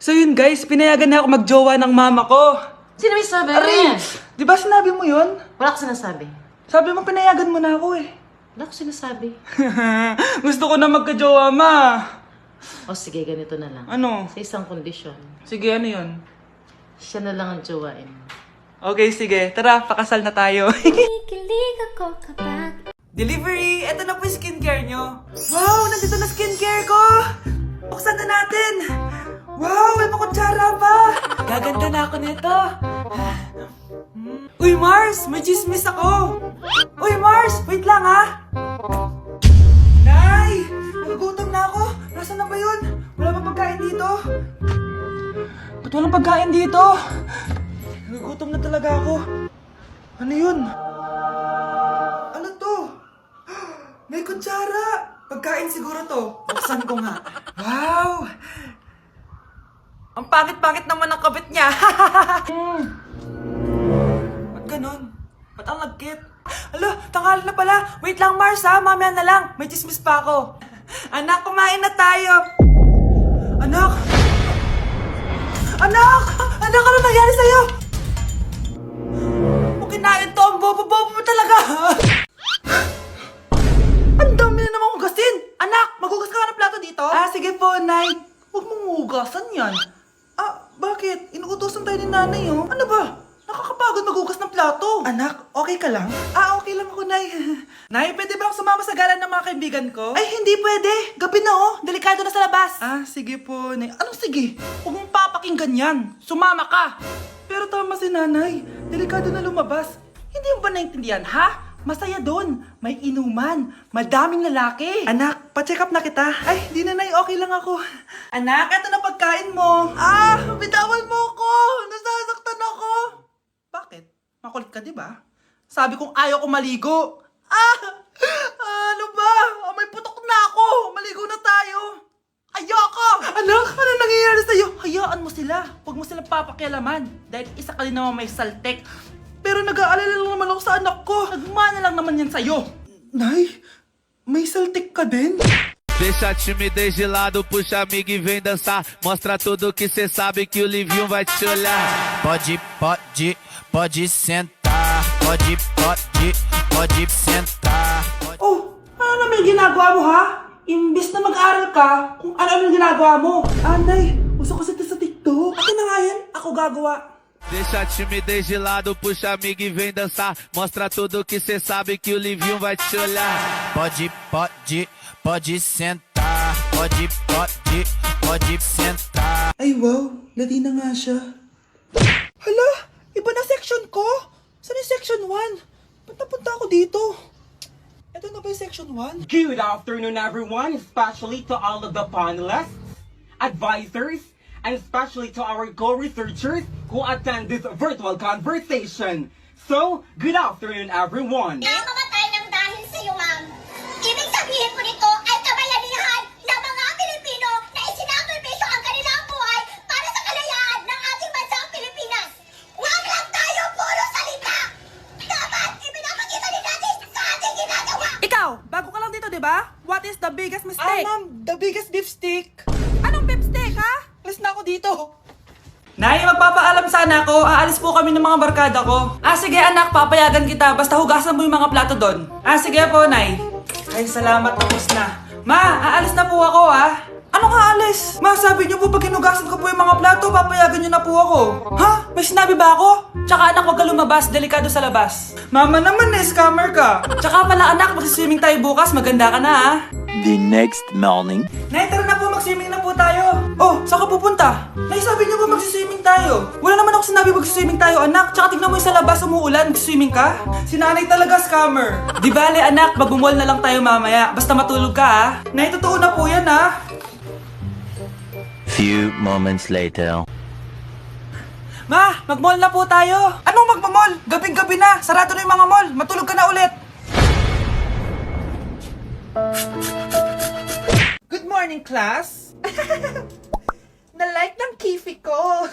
So yun guys, pinayagan na ako magjowa ng mama ko. Sino may sabi? Aray! Di ba sinabi mo yun? Wala ko sinasabi. Sabi mo pinayagan mo na ako eh. Wala ko sinasabi. Gusto ko na magkajowa, ma. O sige, ganito na lang. Ano? Sa isang kondisyon, Sige, ano yun? siya na lang ang jowain. Okay, sige. Tara, pakasal na tayo. Kikilig ako kapag Delivery! Eto na po yung skincare nyo. Wow! Nandito na skincare ko! Buksan na natin! Wow! May makutsara pa! Gaganda na ako nito! Uy, Mars! May chismis ako! Uy, Mars! Wait lang, ha! Nay! Nagugutom na ako! Nasaan na ba yun? Wala ba pagkain dito? Ba't walang pagkain dito? Nagugutom na talaga ako. Ano yun? Ano to? May kutsara! Pagkain siguro to. Buksan ko nga. Wow! Ang pangit-pangit naman ng kabit niya. Ba't ganon? Ba't ang lagkit? Alo, tanghali na pala. Wait lang, Mars ha. Mamaya na lang. May chismis pa ako. Anak, kumain na tayo. Anak! Anak! Anak, ano nangyari sa'yo? Kung kinain to, ang bobo-bobo mo talaga. Ang dami na namang hugasin! Anak, maghugas ka nga ng plato dito? Ah, sige po, Nay. Huwag mong hugasan yan. Ah, bakit? Inuutosan tayo ni Nanay, oh. Ano ba? Nakakapagod maghugas ng plato. Anak, okay ka lang? Ah, okay lang ako, Nay. Nay, pwede ba akong sumama sa gala ng mga kaibigan ko? Ay, hindi pwede. Gabi na, oh. Delikado na sa labas. Ah, sige po, Nay. Anong sige? Huwag mong papakinggan yan. Sumama ka. Pero tama si Nanay. Delikado na lumabas. Hindi mo ba naintindihan, ha? Masaya doon. May inuman. Madaming lalaki. Anak, pa-check up na kita. Ay, di na, Nay. Okay lang ako. Anak, eto na pagkain mo. Ah, bitawan mo ako. Nasasaktan ako. Bakit? Makulit ka, di ba? Sabi kong ayaw ko maligo. Ah! Ano ba? Ah, may putok na ako. Maligo na tayo. Ayoko! Anak, ano nangyayari sa'yo? Hayaan mo sila. Huwag mo silang papakialaman. Dahil isa ka din naman may saltek. Pero nag-aalala lang naman ako sa anak ko. Nagmana lang naman yan sa'yo. Nay, may saltik ka din? Deixa a timidez de lado, puxa amigo e vem dançar. Mostra tudo que cê sabe que o Livinho vai te olhar. Pode sentar. Pode sentar. Oh, ano naman yung ginagawa mo, ha? Imbis na mag-aral ka, kung ano yung ginagawa mo. Nay, uso kasi ito sa TikTok. Akin na nga yan, ako gagawa. Deixa a timidez de lado, puxa amigo e vem dançar. Mostra tudo que cê sabe que o Livinho vai te olhar. Pode sentar. Pode sentar. Ay wow, ladi na nga siya. Hala, iba na section ko. Saan yung section 1? Ba't napunta ako dito? Ito na ba yung section 1? Good afternoon, everyone, especially to all of the panelists, advisors, and especially to our co-researchers who attend this virtual conversation. So, good afternoon, everyone. Nakamatay ng dahil sa iyo, ma'am. Ibig sabihin po nito ay kabayanihan ng mga Pilipino na isinakripisyo ang kanilang buhay para sa kalayaan ng ating bansang Pilipinas. Huwag lang tayo puro salita! Dapat ipinapakita din natin sa ating ginagawa! Ikaw, bago ka lang dito, di ba? What is the biggest mistake? Ma'am, the biggest beef stick. Anong beef stick, ha? Alis na ako dito. Nay, magpapaalam sana ako. Aalis po kami ng mga barkada ko. Ah, sige anak, papayagan kita. Basta hugasan mo yung mga plato doon. Ah, sige po, Nay. Ay, salamat, tapos na. Ma, aalis na po ako, ha? Anong aalis? Ma, sabi niyo po pag hinugasan ko po yung mga plato, papayagan niyo na po ako. Ha? May sinabi ba ako? Tsaka anak, huwag ka lumabas. Delikado sa labas. Mama naman, scammer ka. Tsaka pala anak, magsiswimming tayo bukas. Maganda ka na, ha? The next morning. Nay, tara na po, mag-swimming na po tayo. Oh, saan ka pupunta? Nay, sabi niyo ba mag-swimming tayo? Wala naman ako sinabi mag-swimming tayo, anak. Tsaka tignan mo yung sa labas, umuulan, mag-swimming ka? Si nanay talaga, scammer. Di bale, anak, mag-mall na lang tayo mamaya. Basta matulog ka, ha? Nay, totoo na po yan, ha? Few moments later. Ma, mag-mall na po tayo. Anong mag-mall? Gabing-gabi na. Sarado na yung mga mall. Matulog ka na ulit. Good morning, class. Na-like ng kifi ko.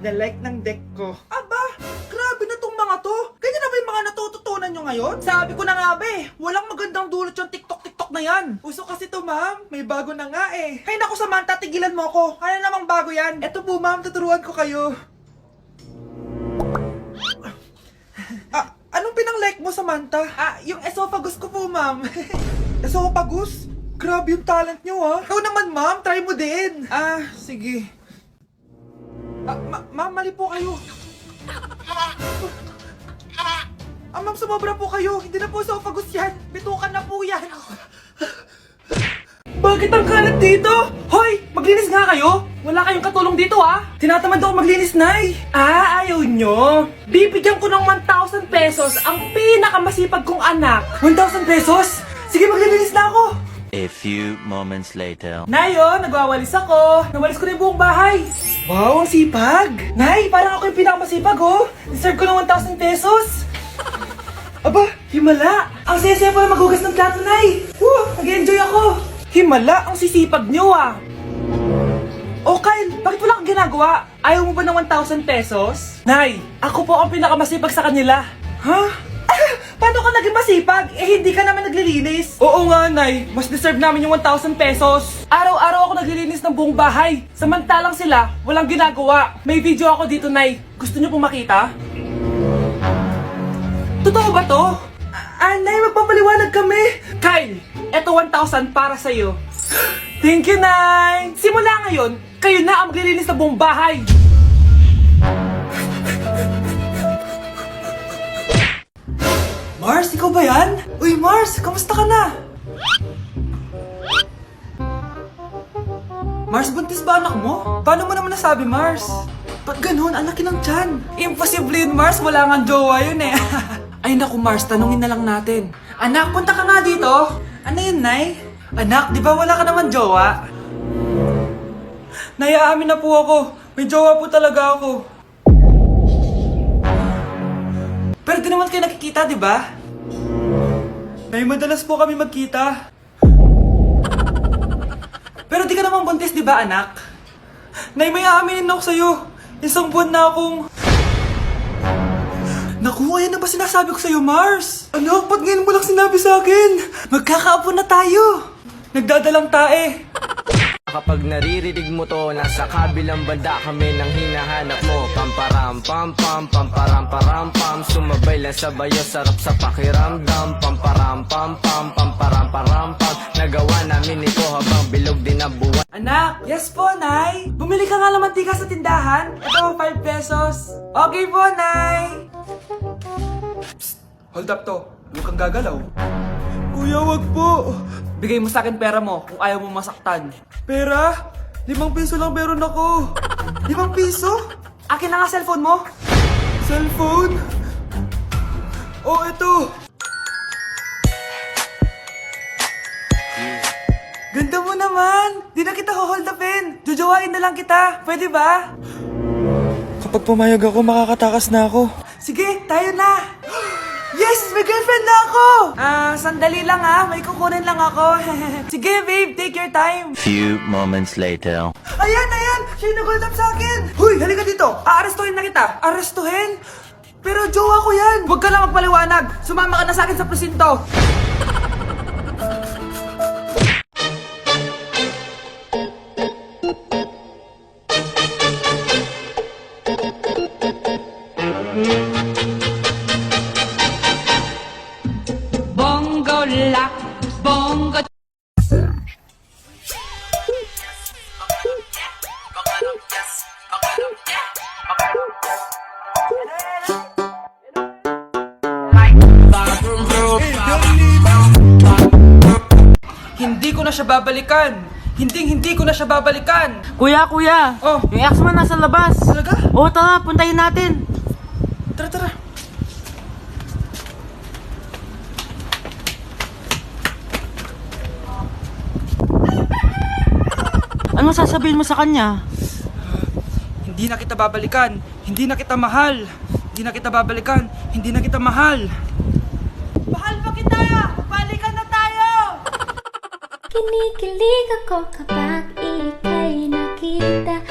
Na-like ng deck ko. Aba, grabe na tong mga to. Ganyan na ba yung mga natututunan nyo ngayon? Sabi ko na nga ba eh, walang magandang dulot yung TikTok usok na yan. Usok kasi to, ma'am. May bago na nga eh. Hay naku, Samantha, tigilan mo ako. Ano namang bago yan? Eto po, ma'am, tuturuan ko kayo. Anong pinang-like mo, Samantha? Yung esophagus ko po, ma'am. Esophagus? Grabe yung talent nyo, ha? Ikaw naman, ma'am. Try mo din. Sige. Ma'am, mali po kayo. Ma'am, sumobra po kayo. Hindi na po esophagus yan. Bitukan na po yan. Bakit ang kalat dito? Hoy! Maglinis nga kayo! Wala kayong katulong dito, ha? Tinatamad ako maglinis, Nay. Ayaw nyo. Bibigyan ko ng 1,000 pesos ang pinakamasipag kong anak. 1,000 pesos? Sige, maglilinis na ako. A few moments later. Nay, nagwawalis ako. Nawalis ko na yung buong bahay. Wow, ang sipag. Nay, parang ako yung pinakamasipag, oh. Deserve ko ng 1,000 pesos. Aba, himala. Ang saya-saya pala maghugas ng plato, Nay. Nag-enjoy ako. Himala, ang sisipag nyo, ah. Oh, Kyle, bakit wala kang ginagawa? Ayaw mo ba ng 1,000 pesos? Nay, ako po ang pinakamasipag sa kanila. Ha? Paano ka naging masipag? Hindi ka naman naglilinis. Oo nga, Nay. Mas deserve namin yung 1,000 pesos. Araw-araw ako naglilinis ng buong bahay. Samantalang sila, walang ginagawa. May video ako dito, Nay. Gusto niyo pong makita? Totoo ba to? Nay, magpapaliwanag kami. Kyle, eto 1,000 para sa'yo. Thank you, Nay. Simula ngayon, kayo na ang maglilinis ng buong bahay. Mars, ikaw ba yan? Uy, Mars, kamusta ka na? Mars, buntis ba anak mo? Paano mo naman nasabi, Mars? Ba't ganun? Ang laki ng tiyan. Imposible yun, Mars. Wala nga jowa yun eh. Ay naku, Mars, tanungin na lang natin. Anak, punta ka nga dito. Ano yun, Nay? Anak, di ba wala ka naman jowa? Nay, aamin na po ako. May jowa po talaga ako. Pero di naman kayo nakikita, di ba? Nay, madalas po kami magkita. Pero di ka naman buntis, di ba, anak? Nay, may aaminin ako sa'yo. Isang buwan na akong... Naku, ayan na ba sinasabi ko sa'yo, Mars? Anak, ba't ngayon mo lang sinabi sa akin? Magkakaapo na tayo. Nagdadalang tae. Kapag naririnig mo to, nasa kabilang banda kami nang hinahanap mo. Pamparam pam pam, pamparam param pam. Sumabay lang sa bayo, sarap sa pakiramdam. Pamparam pam pam, pamparam param pam. Nagawa namin ito habang bilog din ang buwan. Anak, yes po, Nay. Bumili ka nga ng mantika sa tindahan. Ito, 5 pesos. Okay po, Nay. Psst, hold up to. Huwag kang gagalaw. Kuya, wag po. Bigay mo sa akin pera mo kung ayaw mo masaktan. Pera? 5 piso lang meron ako. 5 piso? Akin na nga cellphone mo. Cellphone? Oh, ito. Ganda mo naman. Di na kita hold upin. Jojowain na lang kita. Pwede ba? Kapag pumayag ako, makakatakas na ako. Sige, tayo na. Yes! May girlfriend na ako! Sandali lang ha. May kukunin lang ako. Sige, babe. Take your time. Few moments later. Ayan! Siya yung nag-hold up sa akin. Huy! Halika dito. Aarestuhin na kita. Arestuhin? Pero jowa ko yan. Huwag ka lang magpaliwanag. Sumama ka na sa akin sa presinto. Hindi ko na siya babalikan. Hindi ko na siya babalikan. Kuya! Oh. Yung ex mo nasa labas. Talaga? Oo, tara, puntayin natin. Tara. Ano sasabihin mo sa kanya? Hindi na kita babalikan. Hindi na kita mahal. Hindi na kita babalikan. Hindi na kita mahal. Mahal pa kita! Balikan na tayo! Kinikilig ako kapag ika'y nakita.